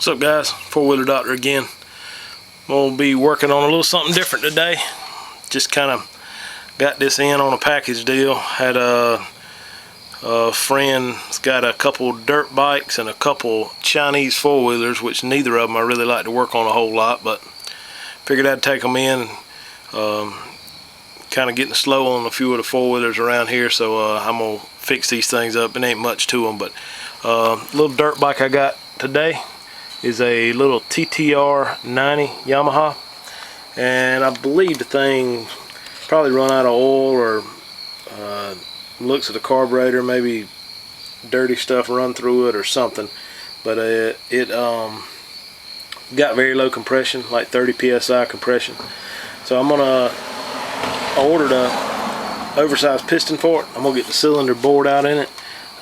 What's up, guys? Four-wheeler doctor again. We'll be working on a little something different today. Just kind of got this in on a package deal. Had a friend that's got a couple dirt bikes and a couple Chinese four-wheelers, which neither of them I really like to work on a whole lot, but figured I'd take them in. Kind of getting slow on a few of the four-wheelers around here, so I'm gonna fix these things up. It ain't much to them, but little dirt bike I got today is a little TTR90 Yamaha, and I believe the thing probably run out of oil, or looks at the carburetor, maybe dirty stuff run through it or something, but it got very low compression, like 30 psi compression. So I ordered a oversized piston for it. I'm gonna get the cylinder bored out in it.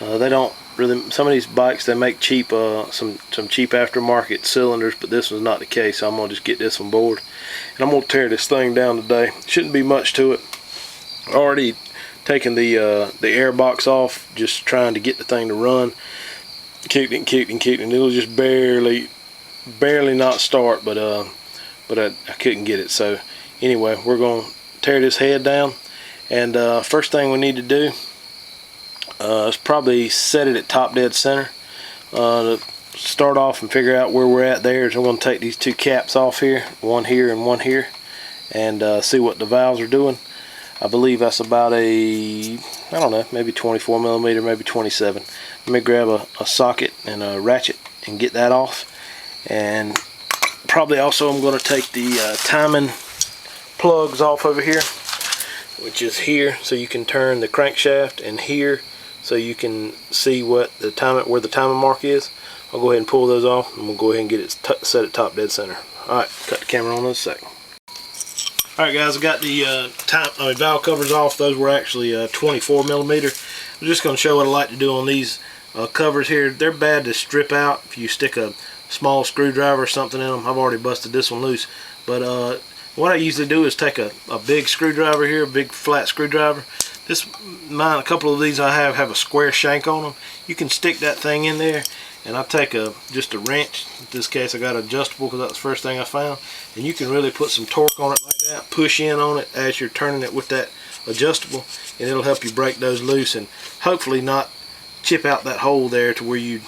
They don't really, some of these bikes, they make cheap some cheap aftermarket cylinders, but this was not the case, so I'm gonna just get this one bored, and I'm gonna tear this thing down today. Shouldn't be much to it. Already taken the air box off, just trying to get the thing to run. Kicked it, and it'll just barely not start, but I couldn't get it. So anyway, we're gonna tear this head down, and first thing we need to do is probably set it at top dead center. To start off and figure out where we're at there, is I'm going to take these two caps off here, one here and one here, and see what the valves are doing. I believe that's about I don't know, maybe 24 millimeter, maybe 27. Let me grab a socket and a ratchet and get that off. And probably also I'm going to take the timing plugs off over here, which is here, so you can turn the crankshaft, and here so you can see what the where the timing mark is. I'll go ahead and pull those off, and we'll go ahead and get it set at top dead center. Alright, cut the camera on in a second. Alright guys, I got the valve covers off. Those were actually 24 millimeter. I'm just going to show what I like to do on these covers here. They're bad to strip out if you stick a small screwdriver or something in them. I've already busted this one loose, but what I usually do is take a big screwdriver here, a big flat screwdriver. A couple of these I have a square shank on them. You can stick that thing in there, and I take just a wrench. In this case I got adjustable because that's the first thing I found, and you can really put some torque on it like that, push in on it as you're turning it with that adjustable, and it'll help you break those loose and hopefully not chip out that hole there to where you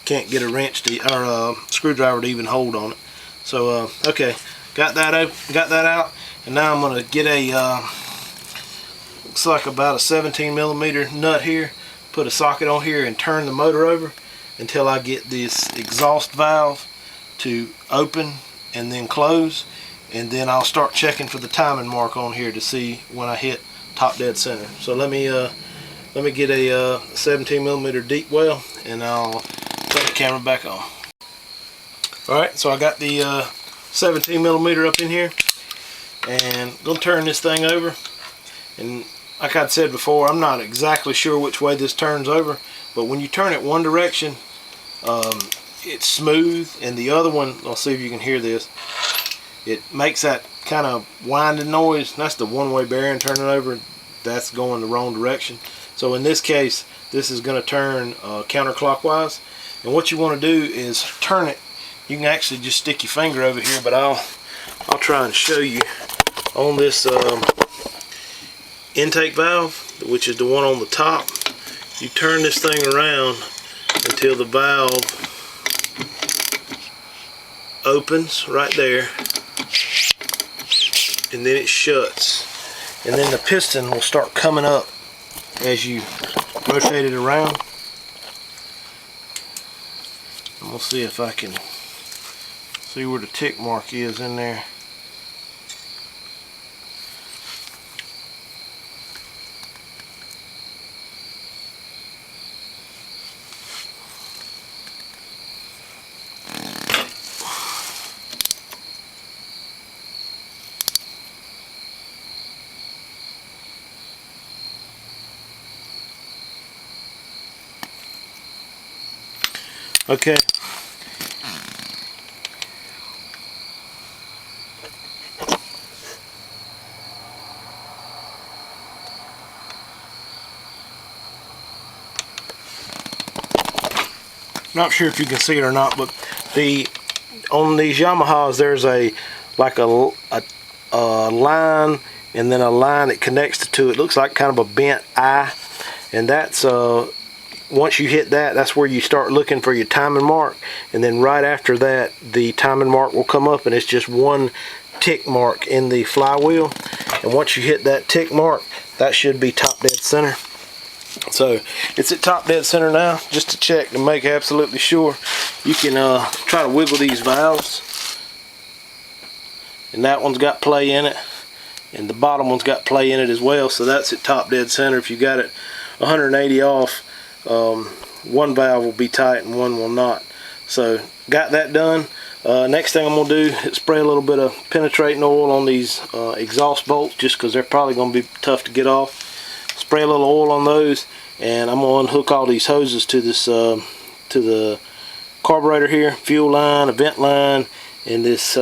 can't get a wrench or a screwdriver to even hold on it. So okay, got that out, and now I'm going to get a looks like about a 17 millimeter nut here, put a socket on here, and turn the motor over until I get this exhaust valve to open and then close, and then I'll start checking for the timing mark on here to see when I hit top dead center. So let me get a 17 millimeter deep well, and I'll put the camera back on. Alright, so I got the 17 millimeter up in here, and I'm going to turn this thing over. And like I said before, I'm not exactly sure which way this turns over, but when you turn it one direction, it's smooth, and the other one, I'll see if you can hear this, it makes that kind of winding noise. That's the one-way bearing turning over. That's going the wrong direction. So in this case, this is going to turn counterclockwise, and what you want to do is turn it. You can actually just stick your finger over here, but I'll try and show you on this intake valve, which is the one on the top. You turn this thing around until the valve opens right there, and then it shuts, and then the piston will start coming up as you rotate it around. And we'll see if I can see where the tick mark is in there. Okay. Not sure if you can see it or not, but the on these Yamahas, there's a line, and then a line that connects the two. It looks like kind of a bent eye, and that's once you hit that, that's where you start looking for your timing mark. And then right after that, the timing mark will come up, and it's just one tick mark in the flywheel. And once you hit that tick mark, that should be top dead center. So it's at top dead center now. Just to check to make absolutely sure, you can try to wiggle these valves, and that one's got play in it, and the bottom one's got play in it as well. So that's at top dead center. If you got it 180 off, one valve will be tight and one will not. So got that done. Next thing I'm going to do is spray a little bit of penetrating oil on these exhaust bolts, just because they're probably going to be tough to get off. Spray a little oil on those, and I'm going to unhook all these hoses to this to the carburetor here, fuel line, a vent line, and this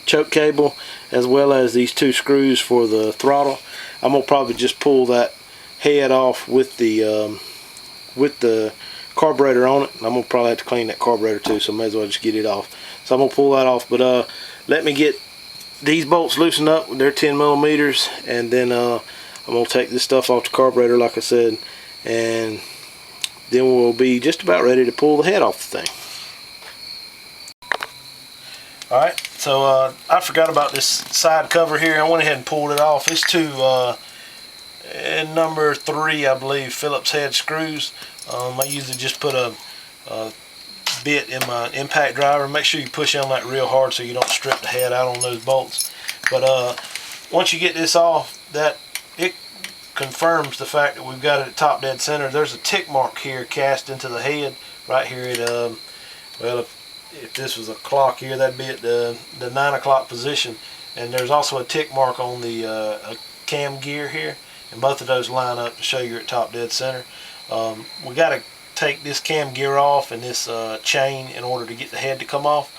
choke cable, as well as these two screws for the throttle. I'm going to probably just pull that head off with the carburetor on it. I'm going to probably have to clean that carburetor too, so I may as well just get it off. So I'm going to pull that off, but let me get these bolts loosened up. They're 10 millimeters, and then I'm going to take this stuff off the carburetor like I said, and then we'll be just about ready to pull the head off the thing. Alright, so I forgot about this side cover here. I went ahead and pulled it off. It's two number 3, I believe, Phillips head screws. I usually just put a bit in my impact driver. Make sure you push on that real hard so you don't strip the head out on those bolts. But once you get this off, that it confirms the fact that we've got it at top dead center. There's a tick mark here cast into the head right here at well, if this was a clock here, that'd be at the 9 o'clock position. And there's also a tick mark on the cam gear here, and both of those line up to show you're at top dead center. We got to take this cam gear off and this chain in order to get the head to come off,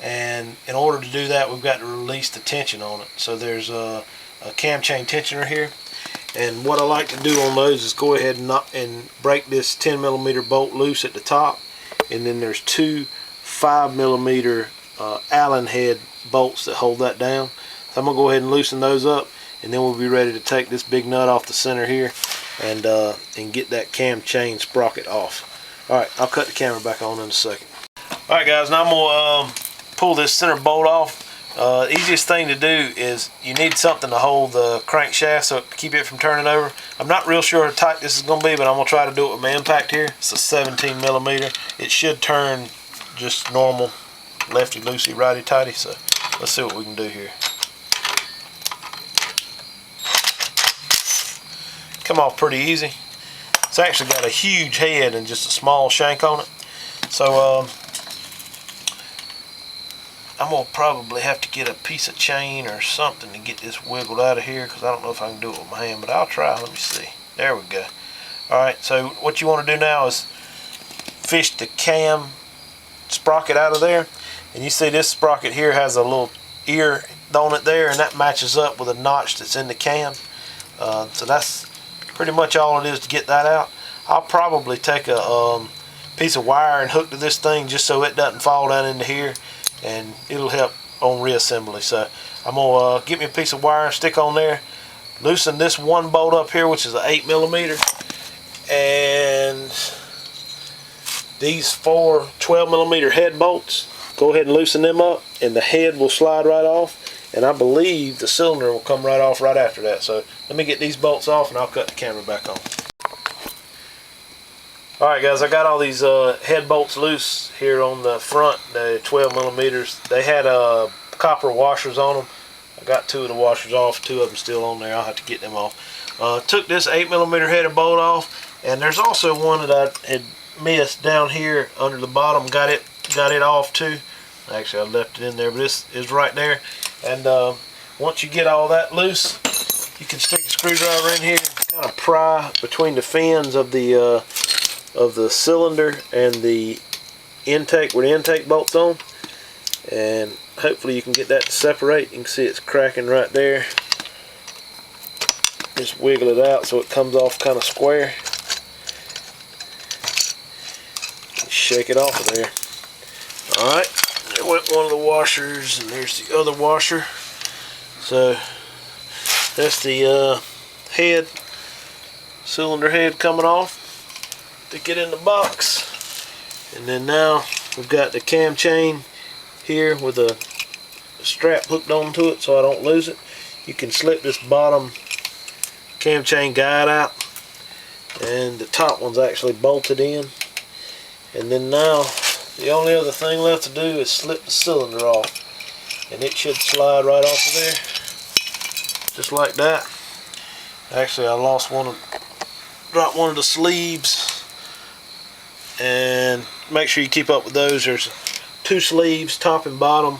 and in order to do that, we've got to release the tension on it. So there's a cam chain tensioner here, and what I like to do on those is go ahead and break this 10 millimeter bolt loose at the top, and then there's two 5 millimeter Allen head bolts that hold that down. So I'm gonna go ahead and loosen those up, and then we'll be ready to take this big nut off the center here and get that cam chain sprocket off. Alright, I'll cut the camera back on in a second. Alright guys, now I'm gonna pull this center bolt off. Easiest thing to do is you need something to hold the crankshaft so keep it from turning over. I'm not real sure how tight this is going to be, but I'm going to try to do it with my impact here. It's a 17 millimeter. It should turn just normal, lefty loosey, righty tighty. So let's see what we can do here. Come off pretty easy. It's actually got a huge head and just a small shank on it. So I'm going to probably have to get a piece of chain or something to get this wiggled out of here, because I don't know if I can do it with my hand, but I'll try. Let me see. There we go. Alright, so what you want to do now is fish the cam sprocket out of there. And you see this sprocket here has a little ear on it there, and that matches up with a notch that's in the cam. So that's pretty much all it is to get that out. I'll probably take a piece of wire and hook to this thing just so it doesn't fall down into here, and it'll help on reassembly. So I'm gonna get me a piece of wire, stick on there, loosen this one bolt up here, which is an 8 millimeter, and these 4 12 millimeter head bolts. Go ahead and loosen them up, and the head will slide right off, and I believe the cylinder will come right off right after that. So let me get these bolts off, and I'll cut the camera back on. Alright guys, I got all these head bolts loose here on the front, the 12 millimeters. They had copper washers on them. I got 2 of the washers off, 2 of them still on there. I'll have to get them off. Took this 8 millimeter headed bolt off, and there's also one that I had missed down here under the bottom. Got it off too. Actually, I left it in there, but this is right there. And once you get all that loose, you can stick the screwdriver in here, kind of pry between the fins of the cylinder and the intake where the intake bolt's on, and hopefully you can get that to separate. You can see it's cracking right there. Just wiggle it out so it comes off kind of square. Shake it off of there. Alright, there went one of the washers, and there's the other washer. So that's the head, cylinder head coming off to get in the box. And then now we've got the cam chain here with a strap hooked onto it so I don't lose it. You can slip this bottom cam chain guide out, and the top one's actually bolted in. And then now the only other thing left to do is slip the cylinder off, and it should slide right off of there just like that. Actually, I dropped one of the sleeves, and make sure you keep up with those. There's 2 sleeves, top and bottom,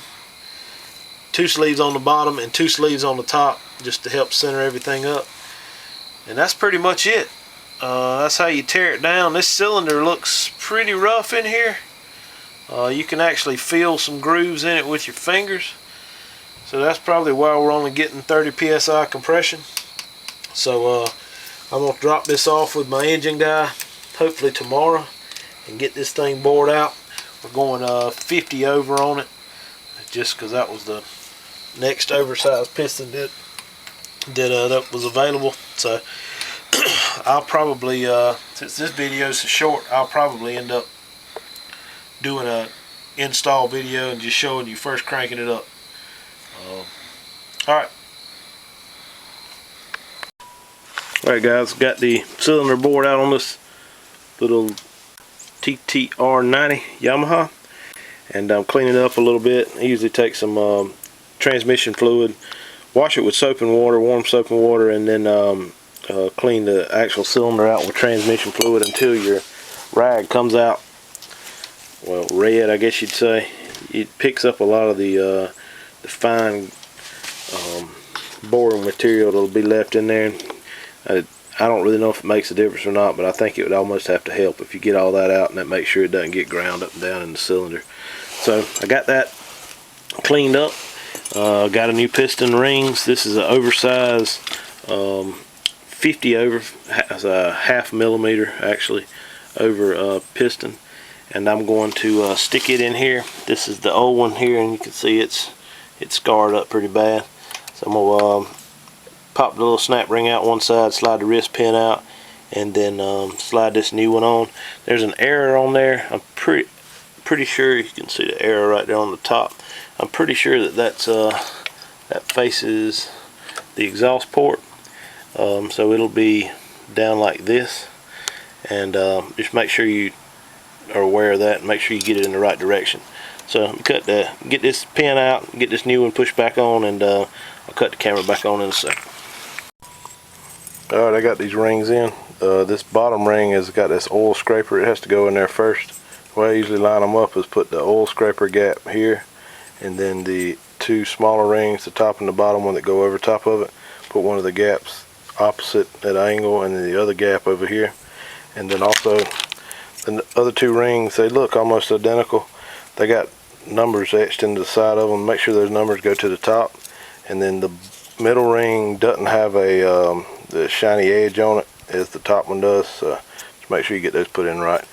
2 sleeves on the bottom and 2 sleeves on the top, just to help center everything up. And that's pretty much it. That's how you tear it down. This cylinder looks pretty rough in here. You can actually feel some grooves in it with your fingers. So that's probably why we're only getting 30 psi compression. So I'm going to drop this off with my engine guy hopefully tomorrow and get this thing bored out. We're going 50 over on it, just because that was the next oversized piston that was available. So I'll probably, since this video is so short, I'll probably end up doing a install video and just showing you first cranking it up. Alright guys, got the cylinder bored out on this little TTR90 Yamaha, and I'm cleaning it up a little bit. I usually take some transmission fluid, wash it with soap and water, warm soap and water, and then clean the actual cylinder out with transmission fluid until your rag comes out, well, red, I guess you'd say. It picks up a lot of the fine boring material that'll be left in there. I don't really know if it makes a difference or not, but I think it would almost have to help if you get all that out, and that makes sure it doesn't get ground up and down in the cylinder. So I got that cleaned up. Got a new piston rings. This is an oversized 50 over, as a half millimeter actually over piston, and I'm going to stick it in here. This is the old one here, and you can see it's scarred up pretty bad. So I'm gonna pop the little snap ring out one side, slide the wrist pin out, and then slide this new one on. There's an arrow on there. I'm pretty sure you can see the arrow right there on the top. I'm pretty sure that that faces the exhaust port. So it'll be down like this, and just make sure you are aware of that and make sure you get it in the right direction. So get this pin out, get this new one pushed back on, and I'll cut the camera back on in a second. Alright, I got these rings in. This bottom ring has got this oil scraper. It has to go in there first. The way I usually line them up is put the oil scraper gap here, and then the 2 smaller rings, the top and the bottom one that go over top of it, put one of the gaps opposite at angle, and then the other gap over here. And then also the other 2 rings, they look almost identical. They got numbers etched into the side of them. Make sure those numbers go to the top. And then the middle ring doesn't have a the shiny edge on it as the top one does, so just make sure you get those put in right.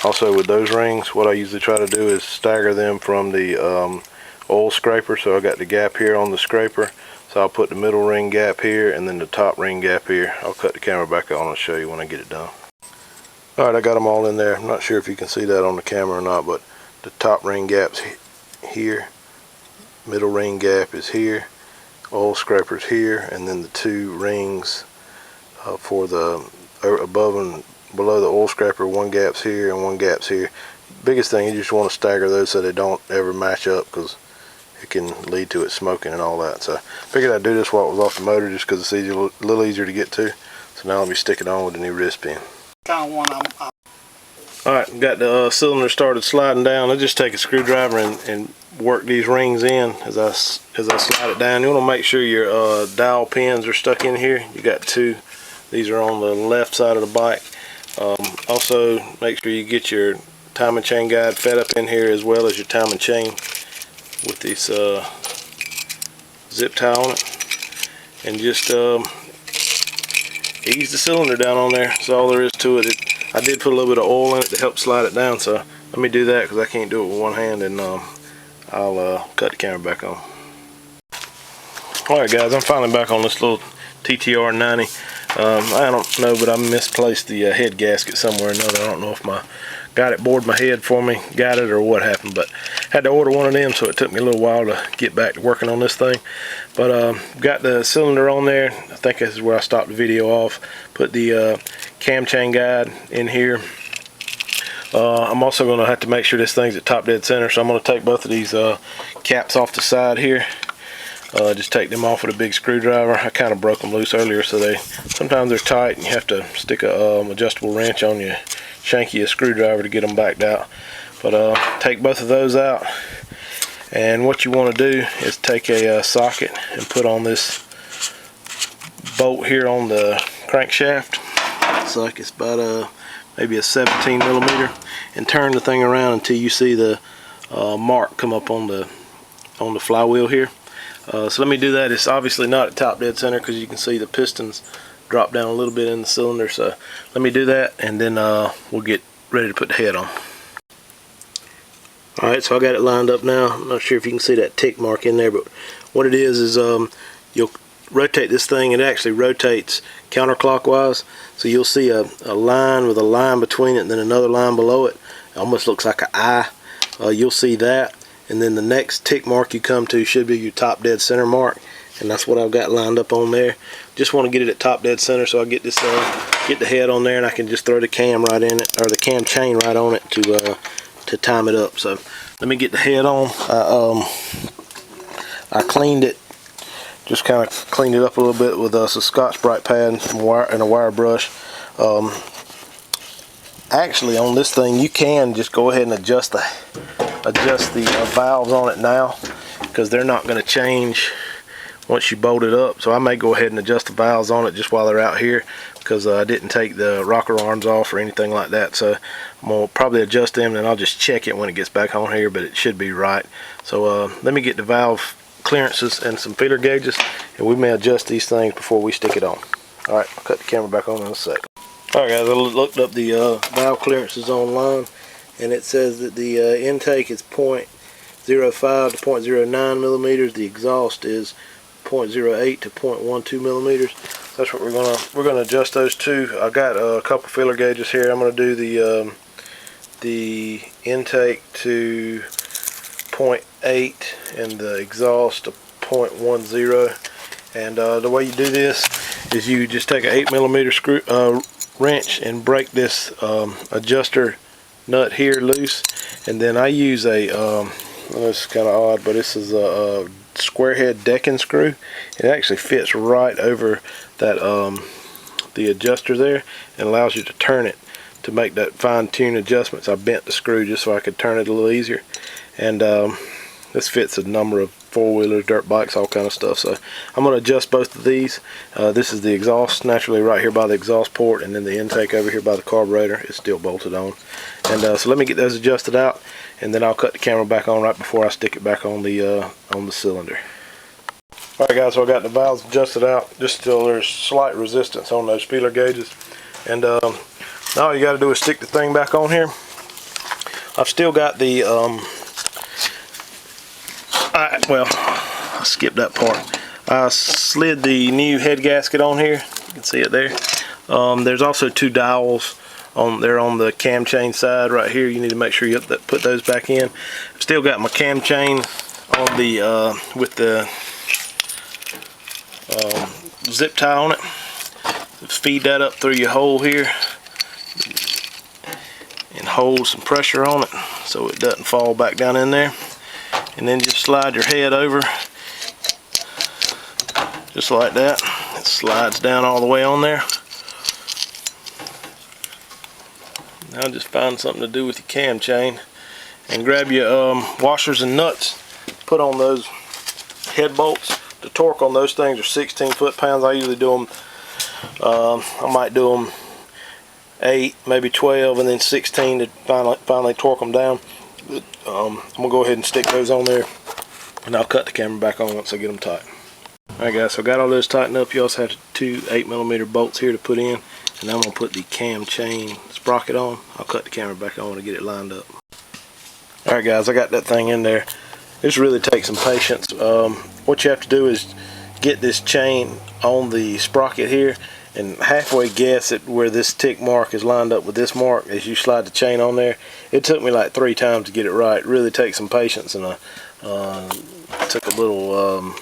Also with those rings, what I usually try to do is stagger them from the oil scraper. So I got the gap here on the scraper, so I'll put the middle ring gap here and then the top ring gap here. I'll cut the camera back on and show you when I get it done. Alright, I got them all in there. I'm not sure if you can see that on the camera or not, but the top ring gap's here, middle ring gap is here, oil scraper's here, and then the 2 rings for the above and below the oil scraper, one gap's here and one gap's here. Biggest thing, you just want to stagger those so they don't ever match up, because it can lead to it smoking and all that. So I figured I'd do this while it was off the motor, just because it's easier, a little easier to get to. So now let me stick it on with the new wrist pin. Alright, got the cylinder started sliding down. I just take a screwdriver and work these rings in as I slide it down. You want to make sure your dowel pins are stuck in here. You got 2. These are on the left side of the bike. Also, make sure you get your timing chain guide fed up in here, as well as your timing chain with this zip tie on it. And just ease the cylinder down on there. That's all there is to it. I did put a little bit of oil in it to help slide it down, so let me do that because I can't do it with one hand, and I'll cut the camera back on. Alright guys, I'm finally back on this little TTR90. I don't know, but I misplaced the head gasket somewhere or another. I don't know if my got it bored my head for me, got it, or what happened, but had to order one of them, so it took me a little while to get back to working on this thing. But got the cylinder on there. I think this is where I stopped the video off. Put the cam chain guide in here. I'm also going to have to make sure this thing's at top dead center, so I'm going to take both of these caps off the side here. Just take them off with a big screwdriver. I kind of broke them loose earlier, so sometimes they're tight and you have to stick a adjustable wrench on your shanky, a screwdriver, to get them backed out. But take both of those out, and what you want to do is take a socket and put on this bolt here on the crankshaft. It's like it's about maybe a 17 millimeter, and turn the thing around until you see the mark come up on the flywheel here. So let me do that. It's obviously not at top dead center because you can see the pistons drop down a little bit in the cylinder. So let me do that, and then we'll get ready to put the head on. Alright, so I got it lined up now. I'm not sure if you can see that tick mark in there, but what it is you'll rotate this thing. It actually rotates counterclockwise, so you'll see a line with a line between it and then another line below it. It almost looks like an eye. You'll see that, and then the next tick mark you come to should be your top dead center mark, and that's what I've got lined up on there. Just want to get it at top dead center, so I get this get the head on there, and I can just throw the cam right in it, or the cam chain right on it to time it up. So let me get the head on. I cleaned it, just kind of cleaned it up a little bit with some Scotch-Brite pad and a wire brush. Actually, on this thing, you can just go ahead and adjust the valves on it now, because they're not going to change once you bolt it up. So I may go ahead and adjust the valves on it just while they're out here, because I didn't take the rocker arms off or anything like that. So I'm going to probably adjust them, and I'll just check it when it gets back on here, but it should be right. So let me get the valve clearances and some feeler gauges, and we may adjust these things before we stick it on. Alright, I'll cut the camera back on in a sec. Alright guys, I looked up the valve clearances online, and it says that the intake is 0.05 to 0.09 millimeters. The exhaust is 0.08 to 0.12 millimeters. That's what we're gonna adjust those two. I got a couple feeler gauges here. I'm gonna do the intake to 0.8 and the exhaust to 0.10. And the way you do this is you just take an 8 millimeter screw wrench and break this adjuster nut here loose, and then I use a this is kind of odd, but this is a square head decking screw. It actually fits right over that the adjuster there, and allows you to turn it to make that fine-tune adjustments. I bent the screw just so I could turn it a little easier, and this fits a number of four-wheelers, dirt bikes, all kind of stuff. So I'm going to adjust both of these. This is the exhaust, naturally right here by the exhaust port, and then the intake over here by the carburetor is still bolted on. And so let me get those adjusted out, and then I'll cut the camera back on right before I stick it back on the cylinder. Alright guys, so I got the valves adjusted out, just till there's slight resistance on those feeler gauges. And now all you got to do is stick the thing back on here. I've still got the well, I skipped that part. I slid the new head gasket on here. You can see it there. There's also two dowels on there on the cam chain side right here. You need to make sure you put those back in. I've still got my cam chain on the with the zip tie on it. Feed that up through your hole here and hold some pressure on it so it doesn't fall back down in there. And then just slide your head over just like that. It slides down all the way on there. Now just find something to do with your cam chain and grab your washers and nuts. Put on those head bolts. The torque on those things are 16 foot-pounds. I usually do them, I might do them 8, maybe 12, and then 16 to finally torque them down. But, I'm going to go ahead and stick those on there, and I'll cut the camera back on once I get them tight. Alright guys, so I got all those tightened up. You also have two 8 millimeter bolts here to put in, and I'm going to put the cam chain sprocket on. I'll cut the camera back on to get it lined up. Alright guys, I got that thing in there. This really takes some patience. What you have to do is get this chain on the sprocket here and halfway guess at where this tick mark is lined up with this mark as you slide the chain on there. It took me like 3 times to get it right. It really takes some patience, and I took a little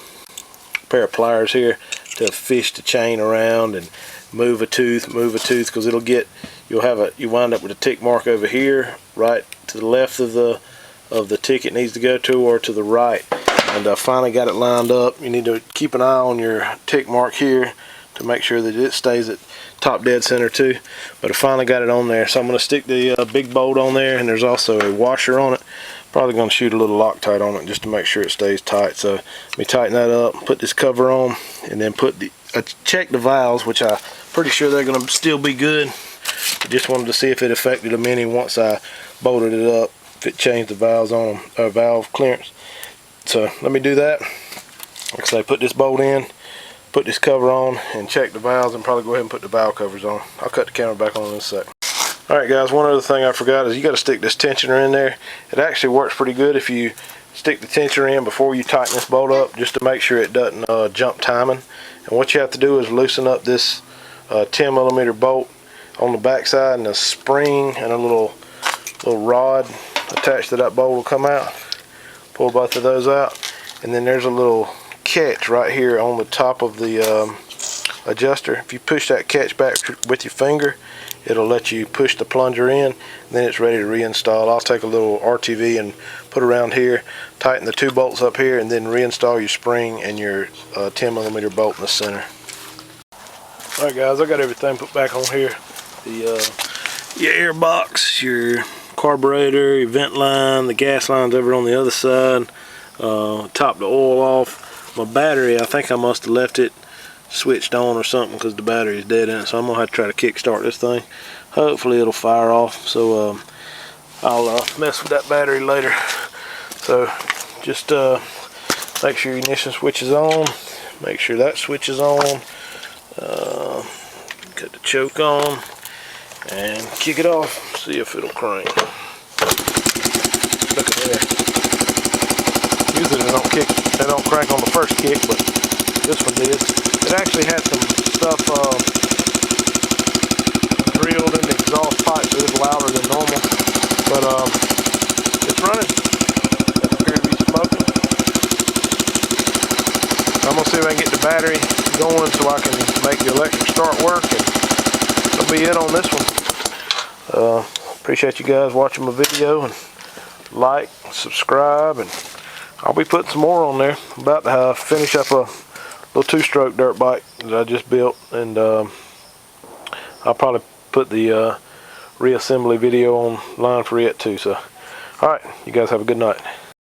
pair of pliers here to fish the chain around and move a tooth, because you wind up with a tick mark over here, right to the left of the tick it needs to go to, or to the right. And I finally got it lined up. You need to keep an eye on your tick mark here to make sure that it stays at top dead center too. But I finally got it on there, so I'm going to stick the big bolt on there, and there's also a washer on it. Probably going to shoot a little Loctite on it just to make sure it stays tight. So let me tighten that up, put this cover on, and then check the valves, which I'm pretty sure they're going to still be good. I just wanted to see if it affected them any once I bolted it up, if it changed the valves on them, valve clearance. So let me do that. Like I say, put this bolt in, put this cover on, and check the valves, and probably go ahead and put the valve covers on. I'll cut the camera back on in a sec. Alright guys, one other thing I forgot is you got to stick this tensioner in there. It actually works pretty good if you stick the tensioner in before you tighten this bolt up, just to make sure it doesn't jump timing. And what you have to do is loosen up this 10mm bolt on the back side, and a spring and a little rod attached to that bolt will come out. Pull both of those out, and then there's a little catch right here on the top of the adjuster. If you push that catch back with your finger, it'll let you push the plunger in, and then it's ready to reinstall. I'll take a little RTV and put around here, tighten the 2 bolts up here, and then reinstall your spring and your 10mm bolt in the center. Alright guys, I got everything put back on here. Your air box, your carburetor, your vent line, the gas line's over on the other side. Top the oil off. My battery, I think I must have left it switched on or something, because the battery is dead in it, so I'm gonna have to try to kick start this thing. Hopefully it'll fire off, so I'll mess with that battery later. So just make sure your ignition switch is on, make sure that switch is on, cut the choke on, and kick it off, see if it'll crank. Look at there. Usually they don't crank on the first kick, but this one did. It actually had some stuff drilled in the exhaust pipe, so it's louder than normal. But it's running. Doesn't appear to be smoking. I'm gonna see if I can get the battery going so I can make the electric start work, and that'll be it on this one. Appreciate you guys watching my video, and like, subscribe, and I'll be putting some more on there. I'm about to finish up a little 2-stroke dirt bike that I just built, and I'll probably put the reassembly video online for it too. So alright, you guys have a good night.